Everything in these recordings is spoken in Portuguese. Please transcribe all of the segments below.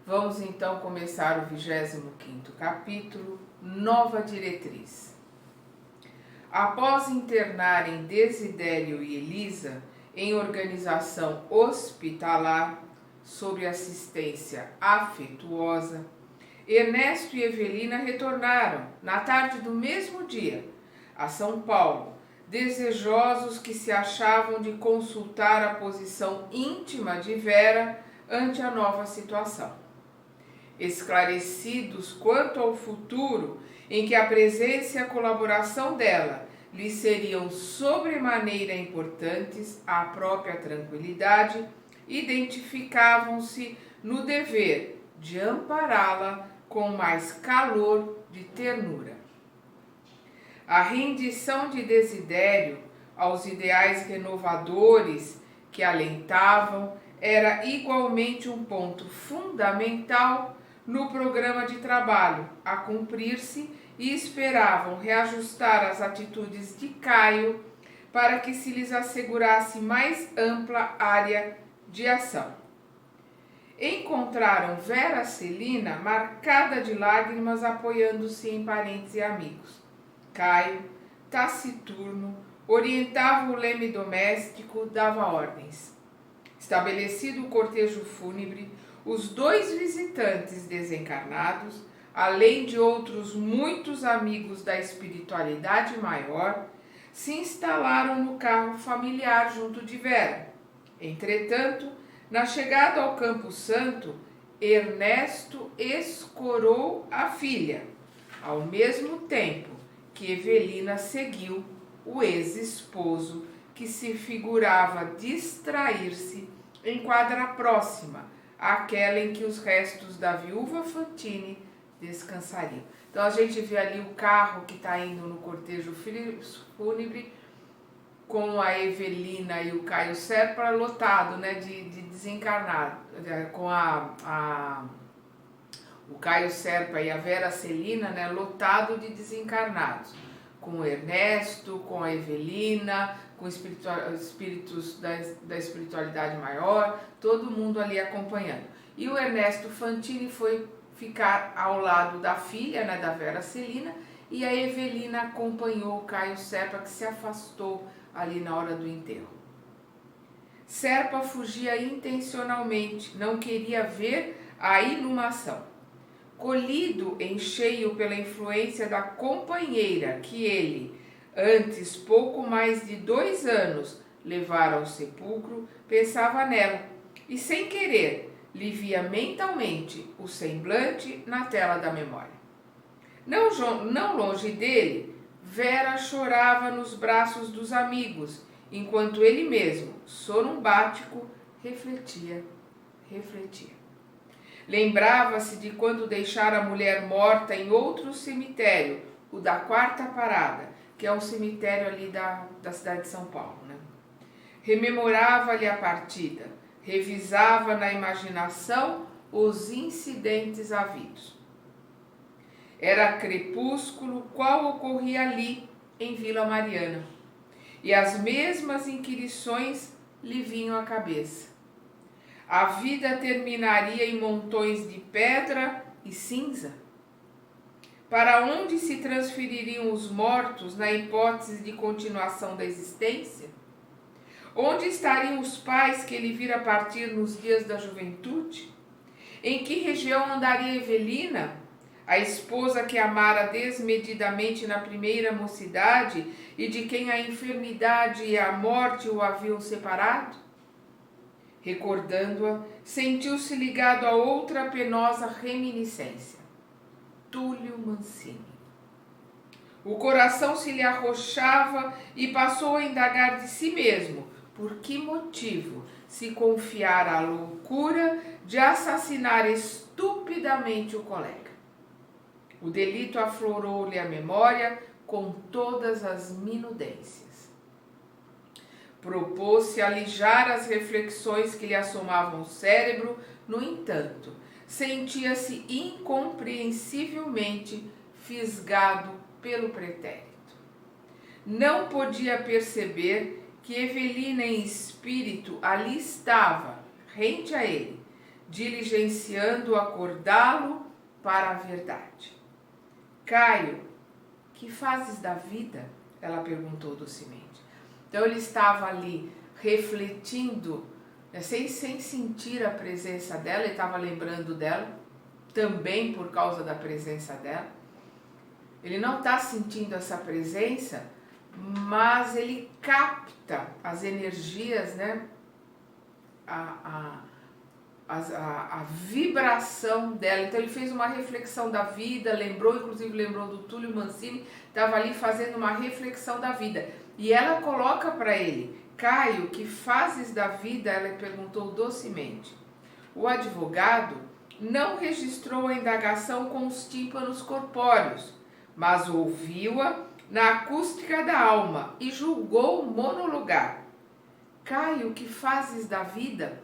Vamos então começar o 25º capítulo, Nova Diretriz. Após internarem Desidério e Elisa em organização hospitalar, sob assistência afetuosa, Ernesto e Evelina retornaram, na tarde do mesmo dia, a São Paulo, desejosos que se achavam de consultar a posição íntima de Vera ante a nova situação. Esclarecidos quanto ao futuro em que a presença e a colaboração dela lhes seriam sobremaneira importantes à própria tranquilidade, identificavam-se no dever de ampará-la com mais calor de ternura. A rendição de Desidério aos ideais renovadores que alentavam era igualmente um ponto fundamental no programa de trabalho a cumprir-se e esperavam reajustar as atitudes de Caio para que se lhes assegurasse mais ampla área de ação. Encontraram Vera Celina marcada de lágrimas apoiando-se em parentes e amigos. Caio, taciturno, orientava o leme doméstico, dava ordens. Estabelecido o cortejo fúnebre, os 2 visitantes desencarnados, além de outros muitos amigos da espiritualidade maior, se instalaram no carro familiar junto de Vera. Entretanto, na chegada ao Campo Santo, Ernesto escorou a filha, ao mesmo tempo que Evelina seguiu o ex-esposo, que se figurava distrair-se em quadra próxima àquela em que os restos da viúva Fantini descansariam. Então a gente vê ali o carro que está indo no cortejo fúnebre com a Evelina e o Caio Serpa lotado, né, de desencarnado, com o Caio Serpa e a Vera Celina, né, lotado de desencarnados, com o Ernesto, com a Evelina, com espíritos da espiritualidade maior, todo mundo ali acompanhando. E o Ernesto Fantini foi ficar ao lado da filha, né, da Vera Celina, e a Evelina acompanhou o Caio Serpa, que se afastou ali na hora do enterro. Serpa fugia intencionalmente, não queria ver a inumação. Colhido em cheio pela influência da companheira que ele, antes pouco mais de 2 anos, levara ao sepulcro, pensava nela e, sem querer, lhe via mentalmente o semblante na tela da memória. Não longe dele, Vera chorava nos braços dos amigos, enquanto ele mesmo, sorumbático, refletia. Lembrava-se de quando deixara a mulher morta em outro cemitério, o da Quarta Parada, que é um cemitério ali da cidade de São Paulo, né? Rememorava-lhe a partida, revisava na imaginação os incidentes havidos. Era crepúsculo qual ocorria ali, em Vila Mariana, e as mesmas inquirições lhe vinham à cabeça. A vida terminaria em montões de pedra e cinza? Para onde se transfeririam os mortos na hipótese de continuação da existência? Onde estariam os pais que ele vira partir nos dias da juventude? Em que região andaria Evelina, a esposa que amara desmedidamente na primeira mocidade e de quem a enfermidade e a morte o haviam separado? Recordando-a, sentiu-se ligado a outra penosa reminiscência. Túlio Mancini. O coração se lhe arrochava e passou a indagar de si mesmo por que motivo se confiara à loucura de assassinar estupidamente o colega. O delito aflorou-lhe a memória com todas as minudências. Propôs-se alijar as reflexões que lhe assomavam o cérebro, no entanto, sentia-se incompreensivelmente fisgado pelo pretérito. Não podia perceber que Evelina em espírito ali estava, rente a ele, diligenciando acordá-lo para a verdade. Caio, que fazes da vida? Ela perguntou docemente. Então ele estava ali refletindo, né, sem sentir a presença dela, ele estava lembrando dela, também por causa da presença dela. Ele não está sentindo essa presença, mas ele capta as energias, né? A vibração dela. Então ele fez uma reflexão da vida, inclusive lembrou do Túlio Mancini, estava ali fazendo uma reflexão da vida. E ela coloca para ele: Caio, que fazes da vida? Ela perguntou docemente. O advogado não registrou a indagação com os tímpanos corpóreos, mas ouviu-a na acústica da alma e julgou monologar. Caio, que fazes da vida?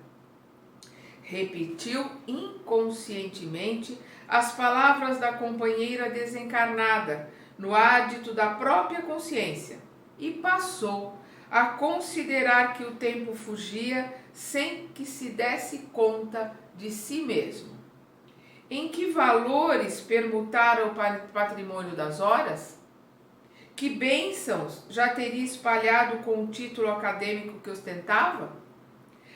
Repetiu inconscientemente as palavras da companheira desencarnada, no ádito da própria consciência, e passou a considerar que o tempo fugia sem que se desse conta de si mesmo. Em que valores permutara o patrimônio das horas? Que bênçãos já teria espalhado com o título acadêmico que ostentava?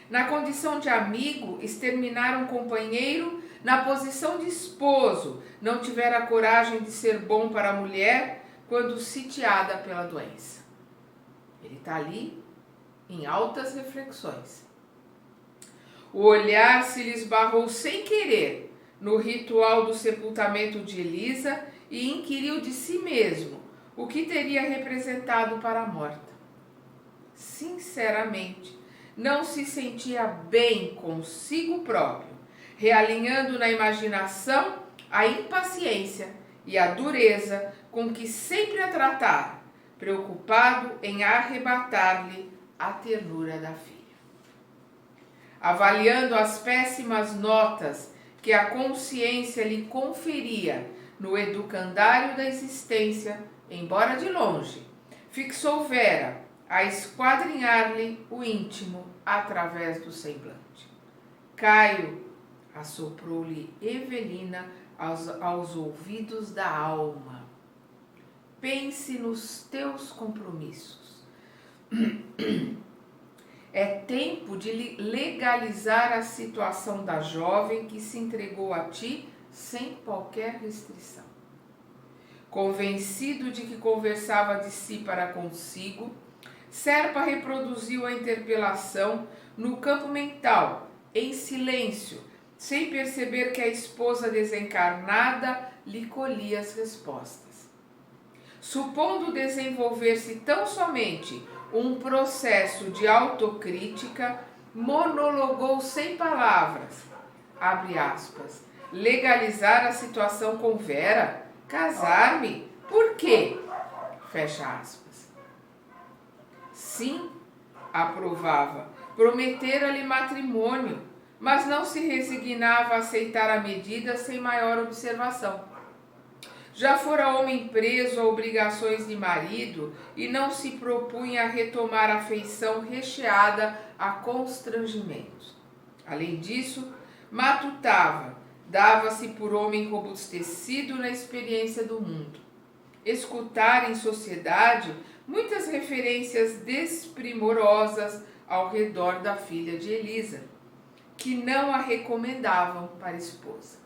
Na condição de amigo, exterminar um companheiro, na posição de esposo, não tivera coragem de ser bom para a mulher quando sitiada pela doença. Ele está ali em altas reflexões. O olhar se lhe esbarrou sem querer no ritual do sepultamento de Elisa e inquiriu de si mesmo o que teria representado para a morta. Sinceramente, não se sentia bem consigo próprio, realinhando na imaginação a impaciência e a dureza com que sempre a tratara, preocupado em arrebatar-lhe a ternura da filha. Avaliando as péssimas notas que a consciência lhe conferia no educandário da existência, embora de longe, fixou Vera a esquadrinhar-lhe o íntimo através do semblante. Caio, assoprou-lhe Evelina aos ouvidos da alma. Pense nos teus compromissos. É tempo de legalizar a situação da jovem que se entregou a ti sem qualquer restrição. Convencido de que conversava de si para consigo, Serpa reproduziu a interpelação no campo mental, em silêncio, sem perceber que a esposa desencarnada lhe colhia as respostas. Supondo desenvolver-se tão somente um processo de autocrítica, monologou sem palavras. Abre aspas. Legalizar a situação com Vera? Casar-me? Por quê? Fecha aspas. Sim, aprovava, prometera-lhe matrimônio, mas não se resignava a aceitar a medida sem maior observação. Já fora homem preso a obrigações de marido e não se propunha a retomar a afeição recheada a constrangimentos. Além disso, matutava, dava-se por homem robustecido na experiência do mundo. Escutar em sociedade muitas referências desprimorosas ao redor da filha de Elisa, que não a recomendavam para esposa.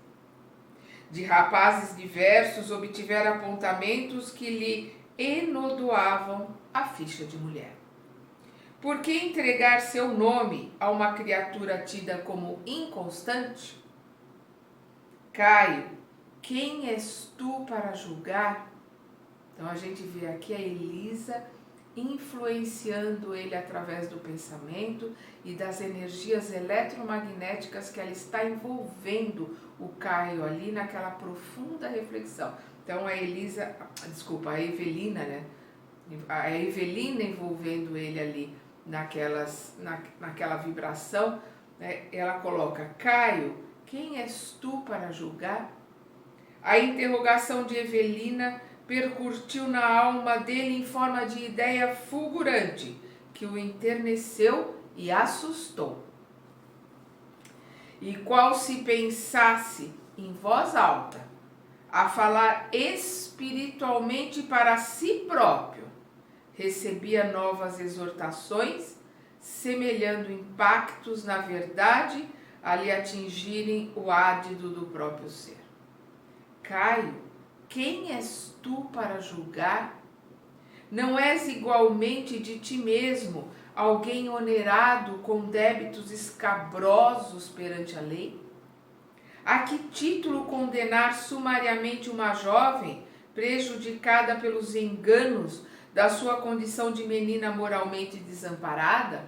De rapazes diversos obtivera apontamentos que lhe enodoavam a ficha de mulher. Por que entregar seu nome a uma criatura tida como inconstante? Caio, quem és tu para julgar? Então a gente vê aqui a Elisa influenciando ele através do pensamento e das energias eletromagnéticas que ela está envolvendo o Caio ali naquela profunda reflexão. Então a Evelina, né? A Evelina envolvendo ele ali naquela vibração, né? Ela coloca: Caio, quem és tu para julgar? A interrogação de Evelina percutiu na alma dele em forma de ideia fulgurante, que o enterneceu e assustou. e qual se pensasse em voz alta, a falar espiritualmente para si próprio, recebia novas exortações, semelhando impactos na verdade a lhe atingirem o ádido do próprio ser. Caio, quem és tu para julgar? Não és igualmente de ti mesmo alguém onerado com débitos escabrosos perante a lei? A que título condenar sumariamente uma jovem prejudicada pelos enganos da sua condição de menina moralmente desamparada?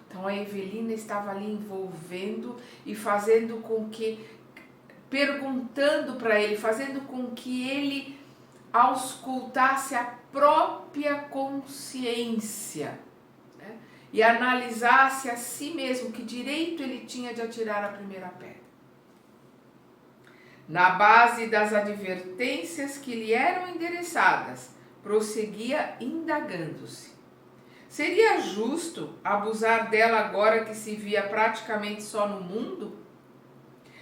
Então a Evelina estava ali envolvendo e fazendo com que, perguntando para ele, fazendo com que ele auscultasse a própria consciência, né? E analisasse a si mesmo que direito ele tinha de atirar a primeira pedra. Na base das advertências que lhe eram endereçadas, prosseguia indagando-se. Seria justo abusar dela agora que se via praticamente só no mundo?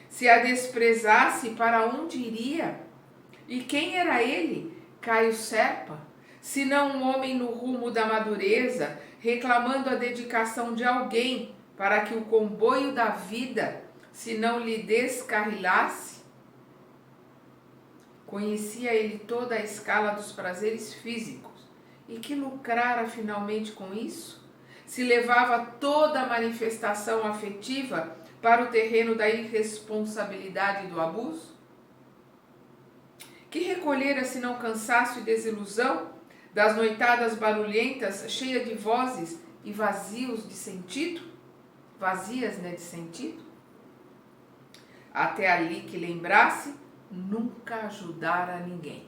Se a desprezasse, para onde iria? E quem era ele, Caio Serpa, se não um homem no rumo da madureza, reclamando a dedicação de alguém para que o comboio da vida se não lhe descarrilasse? Conhecia ele toda a escala dos prazeres físicos, e que lucrara finalmente com isso? Se levava toda a manifestação afetiva para o terreno da irresponsabilidade e do abuso? Que recolhera senão cansaço e desilusão das noitadas barulhentas, cheias de vozes e vazios de sentido? Vazias, de sentido? Até ali que lembrasse, nunca ajudara ninguém.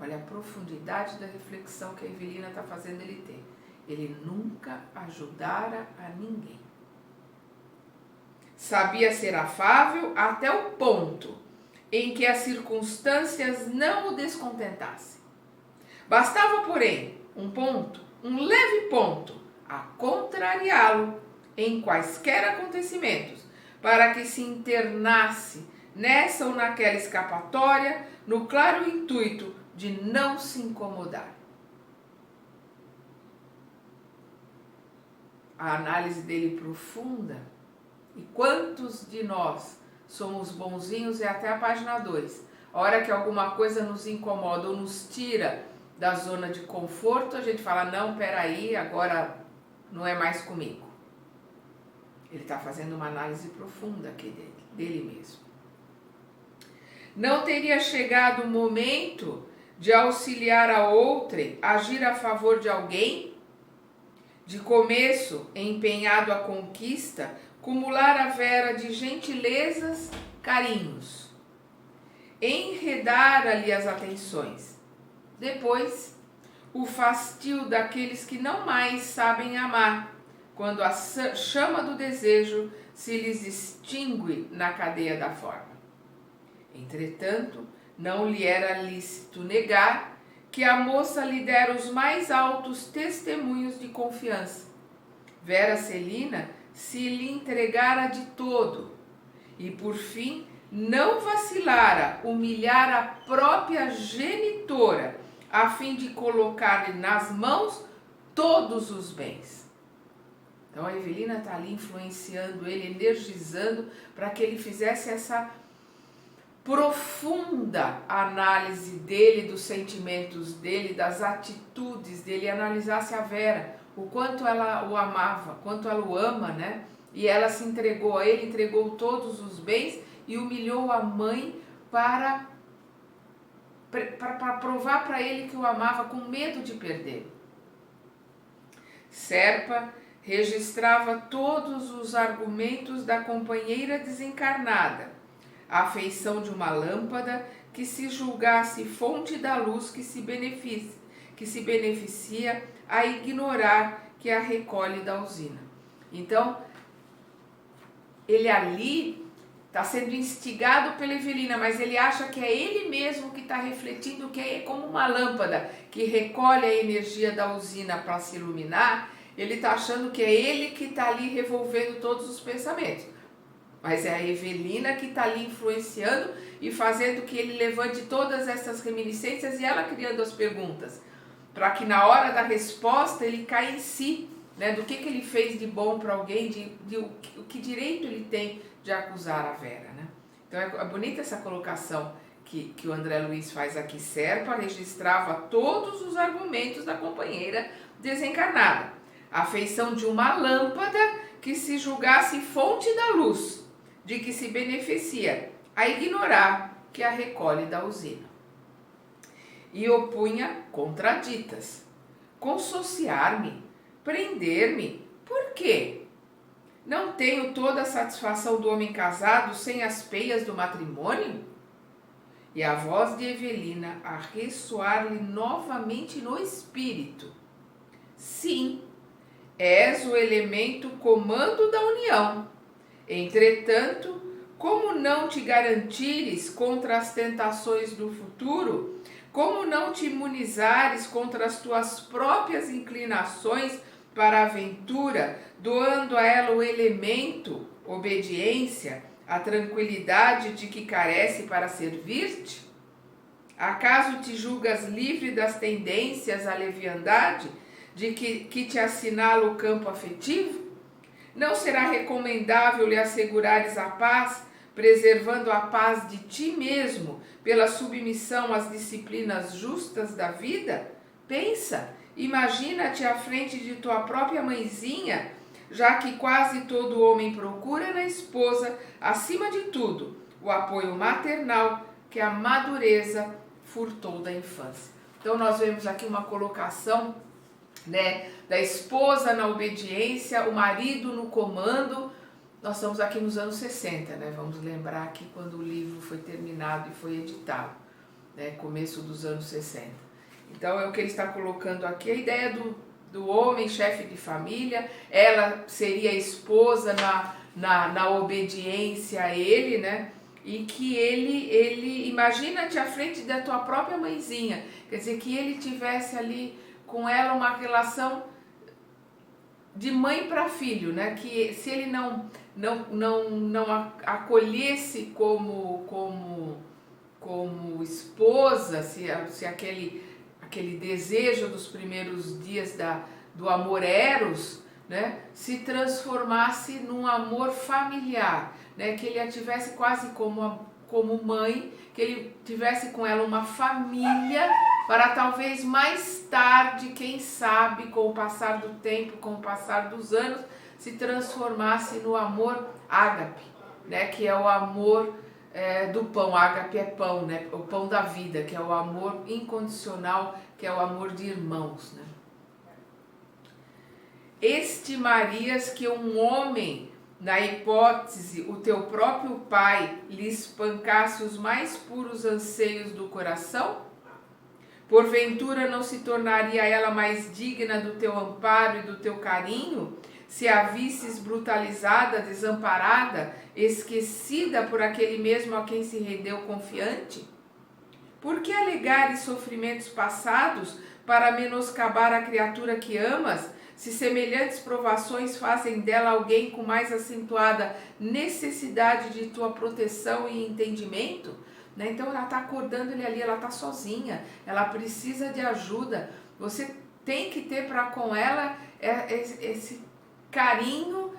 Olha a profundidade da reflexão que a Evelina está fazendo ele ter. Ele nunca ajudara a ninguém. Sabia ser afável até o ponto em que as circunstâncias não o descontentassem. Bastava, porém, um leve ponto, a contrariá-lo em quaisquer acontecimentos, para que se internasse nessa ou naquela escapatória, no claro intuito de não se incomodar. A análise dele profunda. E quantos de nós somos bonzinhos? É até a página 2. A hora que alguma coisa nos incomoda ou nos tira da zona de conforto, a gente fala, não, peraí, agora não é mais comigo. Ele está fazendo uma análise profunda aqui dele mesmo. Não teria chegado o momento de auxiliar a outrem, agir a favor de alguém? De começo, empenhado à conquista, cumular a vera de gentilezas, carinhos, enredar-lhe as atenções. Depois, o fastio daqueles que não mais sabem amar, quando a chama do desejo se lhes extingue na cadeia da forma. Entretanto, não lhe era lícito negar que a moça lhe dera os mais altos testemunhos de confiança. Vera Celina se lhe entregara de todo e, por fim, não vacilara humilhar a própria genitora a fim de colocar-lhe nas mãos todos os bens. Então a Evelina está ali influenciando ele, energizando para que ele fizesse essa profunda análise dele, dos sentimentos dele, das atitudes dele, e analisasse a Vera, o quanto ela o amava, quanto ela o ama, né? E ela se entregou a ele, entregou todos os bens e humilhou a mãe para provar para ele que o amava, com medo de perder. Serpa registrava todos os argumentos da companheira desencarnada, a afeição de uma lâmpada que se julgasse fonte da luz que se beneficia a ignorar que a recolhe da usina. Então, ele ali está sendo instigado pela Evelina, mas ele acha que é ele mesmo que está refletindo, que é como uma lâmpada que recolhe a energia da usina para se iluminar. Ele está achando que é ele que está ali revolvendo todos os pensamentos. mas é a Evelina que está ali influenciando e fazendo que ele levante todas essas reminiscências e ela criando as perguntas, para que na hora da resposta ele caia em si, né, do que ele fez de bom para alguém, de o que direito ele tem de acusar a Vera, né? Então é bonita essa colocação que o André Luiz faz aqui. Serpa registrava todos os argumentos da companheira desencarnada, a feição de uma lâmpada que se julgasse fonte da luz, de que se beneficia, a ignorar que a recolhe da usina. E opunha contraditas: consociar-me, prender-me, por quê? Não tenho toda a satisfação do homem casado sem as peias do matrimônio? E a voz de Evelina a ressoar-lhe novamente no espírito: sim, és o elemento comando da união. Entretanto, como não te garantires contra as tentações do futuro, como não te imunizares contra as tuas próprias inclinações para a aventura, doando a ela o elemento, obediência, a tranquilidade de que carece para servir-te? Acaso te julgas livre das tendências à leviandade de que te assinala o campo afetivo? Não será recomendável lhe assegurares a paz, preservando a paz de ti mesmo pela submissão às disciplinas justas da vida? Pensa, imagina-te à frente de tua própria mãezinha, já que quase todo homem procura na esposa, acima de tudo, o apoio maternal que a madureza furtou da infância. Então nós vemos aqui uma colocação, né, da esposa na obediência, o marido no comando. Nós estamos aqui nos anos 60, né? Vamos lembrar aqui quando o livro foi terminado e foi editado, né? Começo dos anos 60. Então é o que ele está colocando aqui, a ideia do homem chefe de família. Ela seria a esposa na obediência a ele, né? E que ele imagina-te à frente da tua própria mãezinha, quer dizer, que ele tivesse ali com ela uma relação de mãe para filho, né? Que se ele não acolhesse como esposa, se aquele desejo dos primeiros dias do amor eros, né, se transformasse num amor familiar, né, que ele a tivesse quase como mãe, que ele tivesse com ela uma família, para talvez mais tarde, quem sabe, com o passar do tempo, com o passar dos anos, se transformasse no amor ágape, né, que é o amor do pão. Ágape é pão, né, o pão da vida, que é o amor incondicional, que é o amor de irmãos, né. Estimarias que um homem, na hipótese, o teu próprio pai, lhe espancasse os mais puros anseios do coração? Porventura não se tornaria ela mais digna do teu amparo e do teu carinho, se a visses brutalizada, desamparada, esquecida por aquele mesmo a quem se rendeu confiante? Por que alegares sofrimentos passados para menoscabar a criatura que amas, se semelhantes provações fazem dela alguém com mais acentuada necessidade de tua proteção e entendimento? Né? Então ela está acordando ele ali, ela está sozinha, ela precisa de ajuda. Você tem que ter para com ela esse carinho,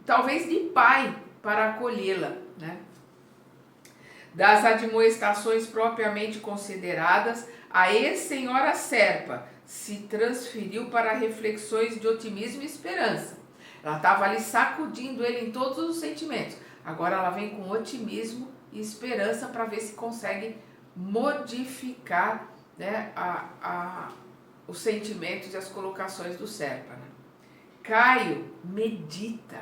talvez de pai, para acolhê-la, né? Das admoestações propriamente consideradas, a ex-senhora Serpa se transferiu para reflexões de otimismo e esperança. Ela estava ali sacudindo ele em todos os sentimentos. Agora ela vem com otimismo e esperança para ver se consegue modificar, né, os sentimentos e as colocações do Serpa, né? Caio medita.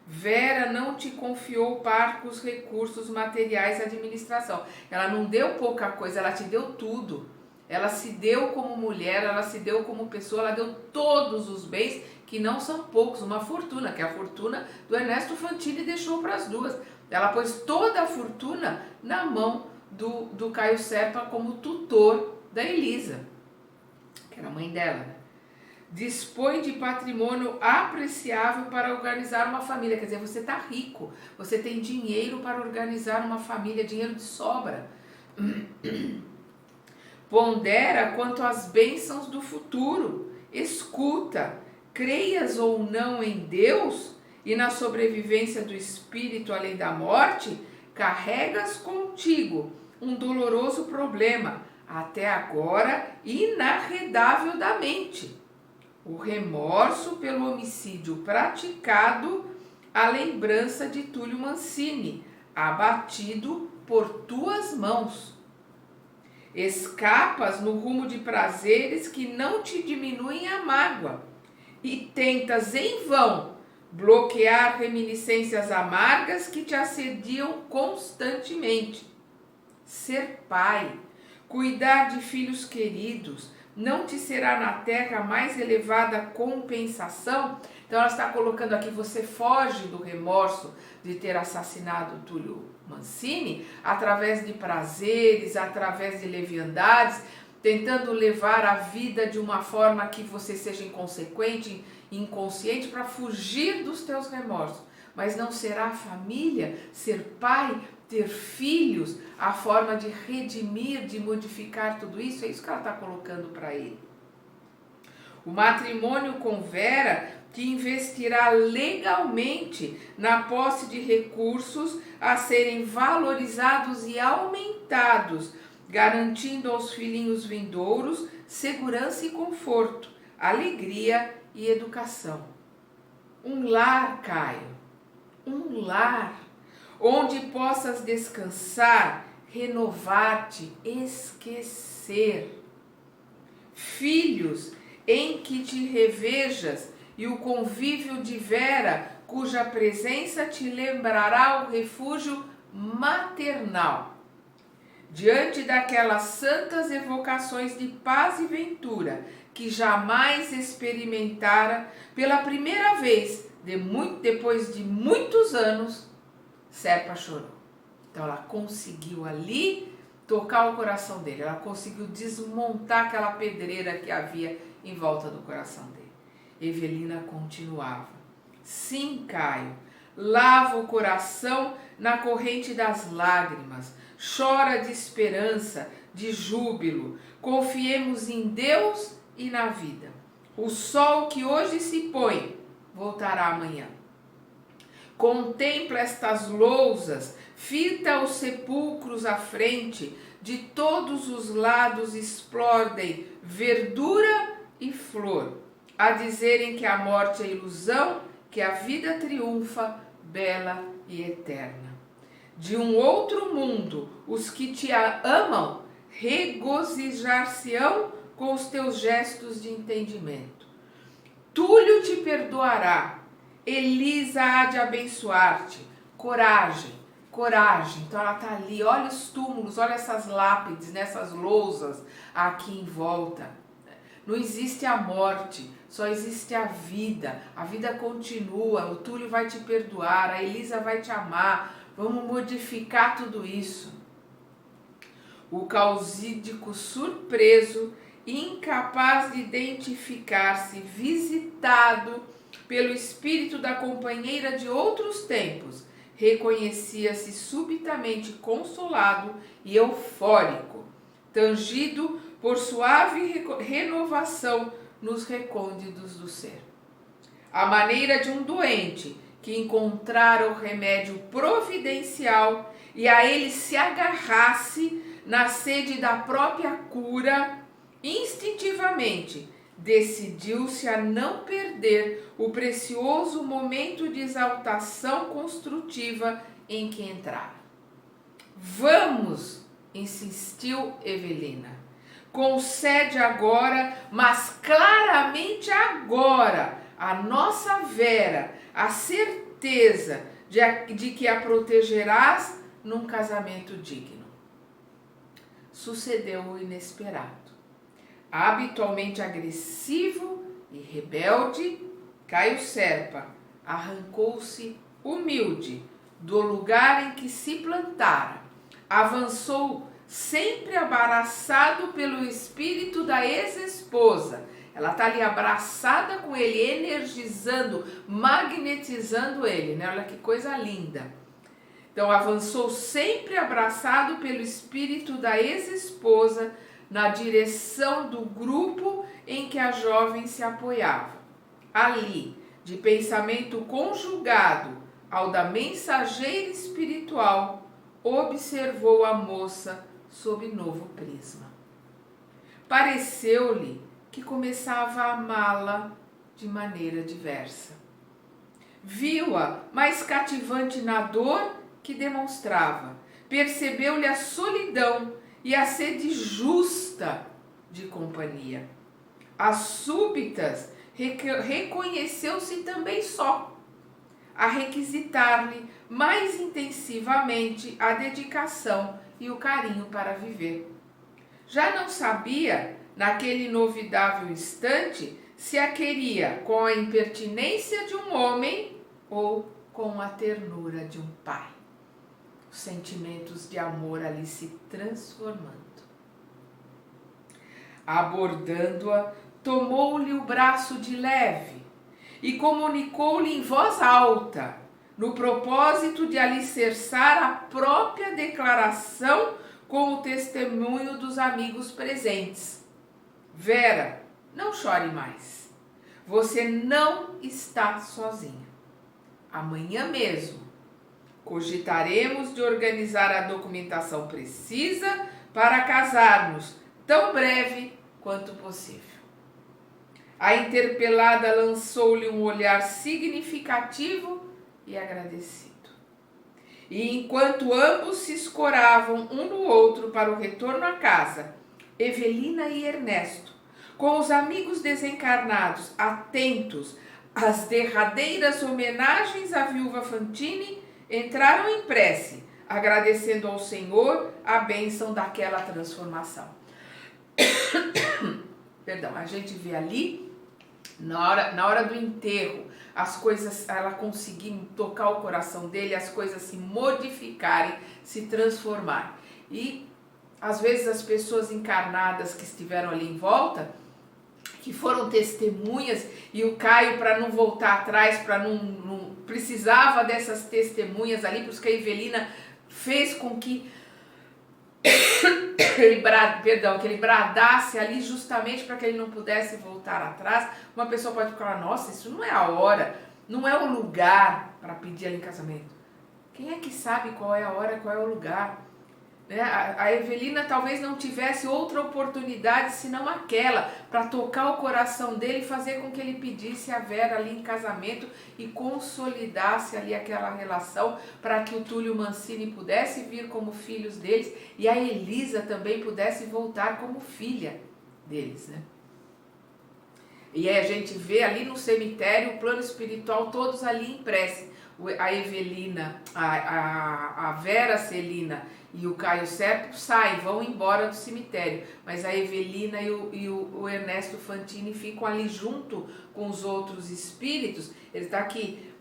Vera não te confiou parcos recursos materiais à administração. Ela não deu pouca coisa, ela te deu tudo. Ela se deu como mulher, ela se deu como pessoa, ela deu todos os bens, que não são poucos, uma fortuna, que é a fortuna do Ernesto Fantini deixou para as duas. Ela pôs toda a fortuna na mão do Caio Serpa como tutor da Elisa, que era a mãe dela, né? dispõe de patrimônio apreciável para organizar uma família. Quer dizer, você está rico, você tem dinheiro para organizar uma família, dinheiro de sobra. Pondera quanto às bênçãos do futuro, escuta, creias ou não em Deus e na sobrevivência do espírito além da morte, carregas contigo um doloroso problema, até agora inarredável da mente. O remorso pelo homicídio praticado, a lembrança de Túlio Mancini, abatido por tuas mãos. Escapas no rumo de prazeres que não te diminuem a mágoa e tentas em vão bloquear reminiscências amargas que te assediam constantemente. Ser pai, cuidar de filhos queridos, não te será na terra mais elevada compensação? Então ela está colocando aqui, você foge do remorso de ter assassinado Túlio Mancini através de prazeres, através de leviandades, tentando levar a vida de uma forma que você seja inconsequente, inconsciente, para fugir dos teus remorsos. Mas não será a família, ser pai, ter filhos, a forma de redimir, de modificar tudo isso? É isso que ela está colocando para ele. O matrimônio com Vera que investirá legalmente na posse de recursos a serem valorizados e aumentados, garantindo aos filhinhos vindouros segurança e conforto, alegria e educação. Um lar, Caio, um lar, onde possas descansar, renovar-te, esquecer. Filhos em que te revejas e o convívio de Vera, cuja presença te lembrará o refúgio maternal. Diante daquelas santas evocações de paz e ventura que jamais experimentara, pela primeira vez, depois de muitos anos, Serpa chorou. Então ela conseguiu ali tocar o coração dele, ela conseguiu desmontar aquela pedreira que havia em volta do coração dele. Evelina continuava. Sim, Caio, lava o coração na corrente das lágrimas, chora de esperança, de júbilo, confiemos em Deus e na vida. O sol que hoje se põe voltará amanhã. Contempla estas lousas, fita os sepulcros à frente, de todos os lados explodem verdura e flor, a dizerem que a morte é ilusão, que a vida triunfa, bela e eterna. De um outro mundo, os que te amam regozijar-se-ão com os teus gestos de entendimento. Túlio te perdoará, Elisa há de abençoar-te. Coragem, coragem. Então ela está ali, olha os túmulos, olha essas lápides, nessas lousas aqui em volta. Não existe a morte, só existe a vida continua, o Túlio vai te perdoar, a Elisa vai te amar, vamos modificar tudo isso. O causídico surpreso, incapaz de identificar-se, visitado pelo espírito da companheira de outros tempos, reconhecia-se subitamente consolado e eufórico, tangido por suave renovação nos recônditos do ser. À maneira de um doente que encontrara o remédio providencial e a ele se agarrasse na sede da própria cura, instintivamente decidiu-se a não perder o precioso momento de exaltação construtiva em que entrara. Vamos, insistiu Evelina. Concede agora, mas claramente agora, a nossa Vera a certeza de que a protegerás num casamento digno. Sucedeu o inesperado. Habitualmente agressivo e rebelde, Caio Serpa arrancou-se humilde do lugar em que se plantara, avançou sempre embaraçado pelo espírito da ex-esposa. Ela está ali abraçada com ele, energizando, magnetizando ele, né? Olha que coisa linda. Então avançou sempre abraçado pelo espírito da ex-esposa na direção do grupo em que a jovem se apoiava. Ali, de pensamento conjugado ao da mensageira espiritual, observou a moça sob novo prisma. Pareceu-lhe que começava a amá-la de maneira diversa. Viu-a mais cativante na dor que demonstrava. Percebeu-lhe a solidão e a sede justa de companhia. Às súbitas, reconheceu-se também só, a requisitar-lhe mais intensivamente a dedicação e o carinho para viver. Já não sabia, naquele inovidável instante, se a queria com a impertinência de um homem ou com a ternura de um pai. Os sentimentos de amor ali se transformando. Abordando-a, tomou-lhe o braço de leve e comunicou-lhe em voz alta, no propósito de alicerçar a própria declaração com o testemunho dos amigos presentes. Vera, não chore mais. Você não está sozinha. Amanhã mesmo cogitaremos de organizar a documentação precisa para casarmos tão breve quanto possível. A interpelada lançou-lhe um olhar significativo e agradecido. E enquanto ambos se escoravam um no outro para o retorno à casa, Evelina e Ernesto, com os amigos desencarnados atentos às derradeiras homenagens à viúva Fantini, entraram em prece, agradecendo ao Senhor a bênção daquela transformação. Perdão, a gente vê ali, na hora do enterro, as coisas, ela conseguir tocar o coração dele, as coisas se modificarem, se transformarem. E às vezes as pessoas encarnadas que estiveram ali em volta, que foram testemunhas, e o Caio, para não voltar atrás, para não precisava dessas testemunhas ali, por isso que a Evelina fez com que que ele bradasse ali justamente para que ele não pudesse voltar atrás. Uma pessoa pode falar, nossa, isso não é a hora, não é o lugar para pedir ela em casamento. Quem é que sabe qual é a hora, qual é o lugar? Né? A Evelina talvez não tivesse outra oportunidade senão aquela, para tocar o coração dele e fazer com que ele pedisse a Vera ali em casamento e consolidasse ali aquela relação, para que o Túlio Mancini pudesse vir como filhos deles e a Elisa também pudesse voltar como filha deles, né? E aí a gente vê ali no cemitério o plano espiritual, todos ali em prece. A Evelina, a Vera Celina e o Caio Serpa saem, vão embora do cemitério, mas a Evelina e o Ernesto Fantini ficam ali junto com os outros espíritos. Ele está aqui,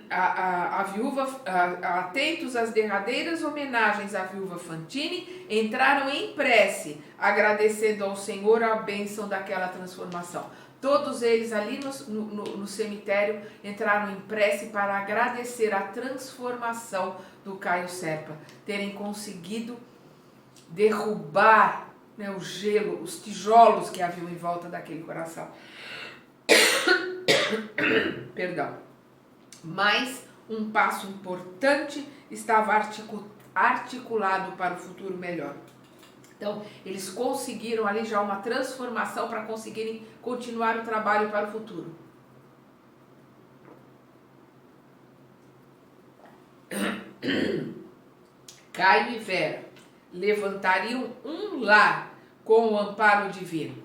a viúva, atentos às derradeiras homenagens à viúva Fantini, entraram em prece, agradecendo ao Senhor a bênção daquela transformação. Todos eles ali no cemitério entraram em prece para agradecer a transformação do Caio Serpa, terem conseguido derrubar, né, o gelo, os tijolos que haviam em volta daquele coração. Perdão. Mas um passo importante estava articulado para o futuro melhor. Então, eles conseguiram ali já uma transformação para conseguirem continuar o trabalho para o futuro. Caio e Vera levantariam um lar com o amparo divino.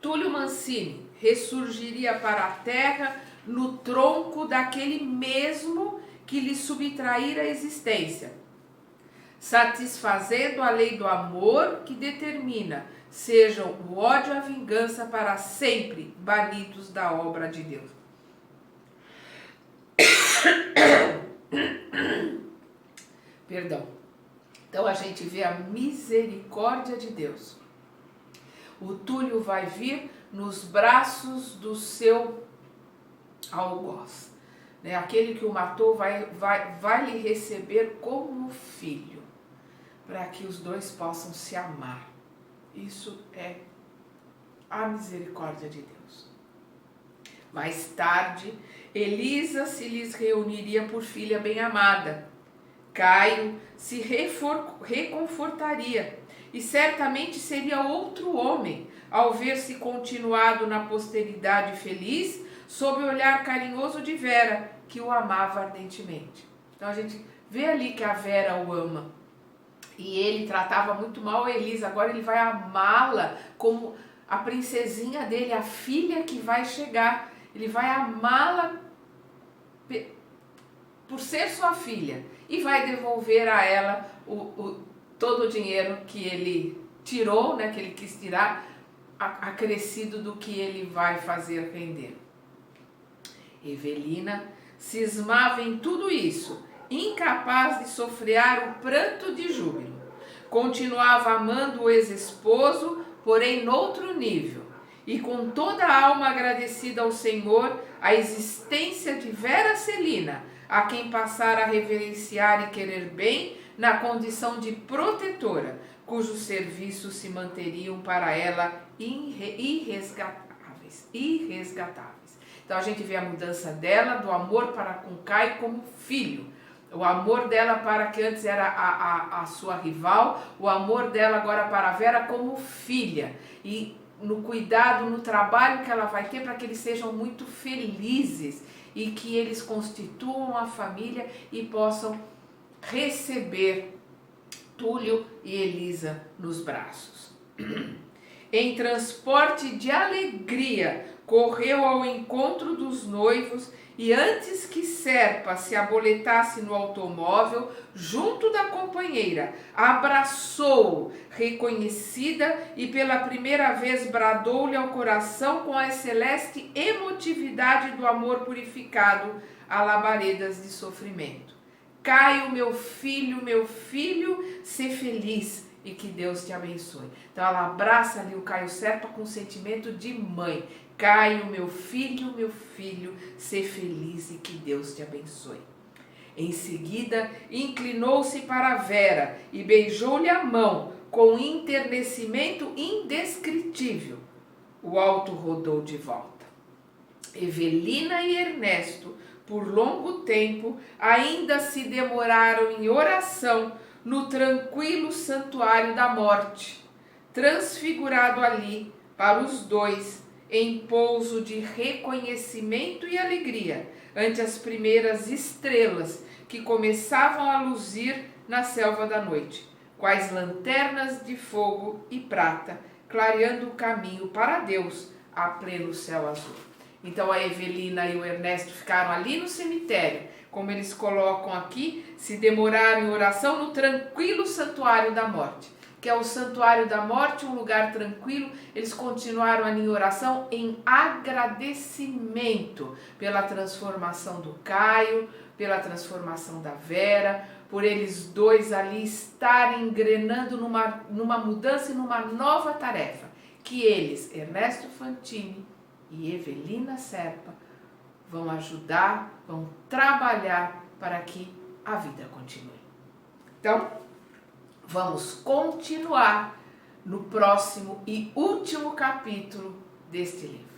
Túlio Mancini ressurgiria para a terra no tronco daquele mesmo que lhe subtraíra a existência, satisfazendo a lei do amor que determina sejam o ódio e a vingança para sempre banidos da obra de Deus. Perdão. Então a gente vê a misericórdia de Deus. O Túlio vai vir nos braços do seu algoz. Né? Aquele que o matou vai lhe receber como filho, para que os dois possam se amar. Isso é a misericórdia de Deus. Mais tarde, Elisa se lhes reuniria por filha bem-amada. Caio se reconfortaria e certamente seria outro homem ao ver-se continuado na posteridade feliz sob o olhar carinhoso de Vera, que o amava ardentemente. Então a gente vê ali que a Vera o ama. E ele tratava muito mal a Elisa, agora ele vai amá-la como a princesinha dele, a filha que vai chegar. Ele vai amá-la por ser sua filha e vai devolver a ela todo o dinheiro que ele tirou, né, que ele quis tirar, acrescido do que ele vai fazer render. Evelina cismava em tudo isso, incapaz de sofrear o pranto de júbilo. Continuava amando o ex-esposo, porém noutro nível, e com toda a alma agradecida ao Senhor a existência de Vera Celina, a quem passara a reverenciar e querer bem na condição de protetora, cujos serviços se manteriam para ela irresgatáveis. Então a gente vê a mudança dela, do amor para com Caio como filho, o amor dela para que antes era a sua rival, o amor dela agora para a Vera como filha, e no cuidado, no trabalho que ela vai ter para que eles sejam muito felizes e que eles constituam a família e possam receber Túlio e Elisa nos braços. Em transporte de alegria, correu ao encontro dos noivos e antes que Serpa se aboletasse no automóvel, junto da companheira, abraçou-o, reconhecida, e pela primeira vez bradou-lhe ao coração com a celeste emotividade do amor purificado a labaredas de sofrimento. Caio, meu filho, ser feliz e que Deus te abençoe. Então ela abraça ali o Caio Serpa com sentimento de mãe. Caio, meu filho, ser feliz e que Deus te abençoe. Em seguida, inclinou-se para Vera e beijou-lhe a mão com enternecimento indescritível. O alto rodou de volta. Evelina e Ernesto, por longo tempo, ainda se demoraram em oração no tranquilo santuário da morte, transfigurado ali para os dois, em pouso de reconhecimento e alegria ante as primeiras estrelas que começavam a luzir na selva da noite, quais lanternas de fogo e prata, clareando o caminho para Deus a pleno céu azul. Então a Evelina e o Ernesto ficaram ali no cemitério, como eles colocam aqui, se demoraram em oração no tranquilo santuário da morte, que é o santuário da morte, um lugar tranquilo. Eles continuaram ali em oração, em agradecimento pela transformação do Caio, pela transformação da Vera, por eles dois ali estarem engrenando numa mudança e numa nova tarefa, que eles, Ernesto Fantini e Evelina Serpa, vão ajudar, vão trabalhar para que a vida continue. Então, vamos continuar no próximo e último capítulo deste livro.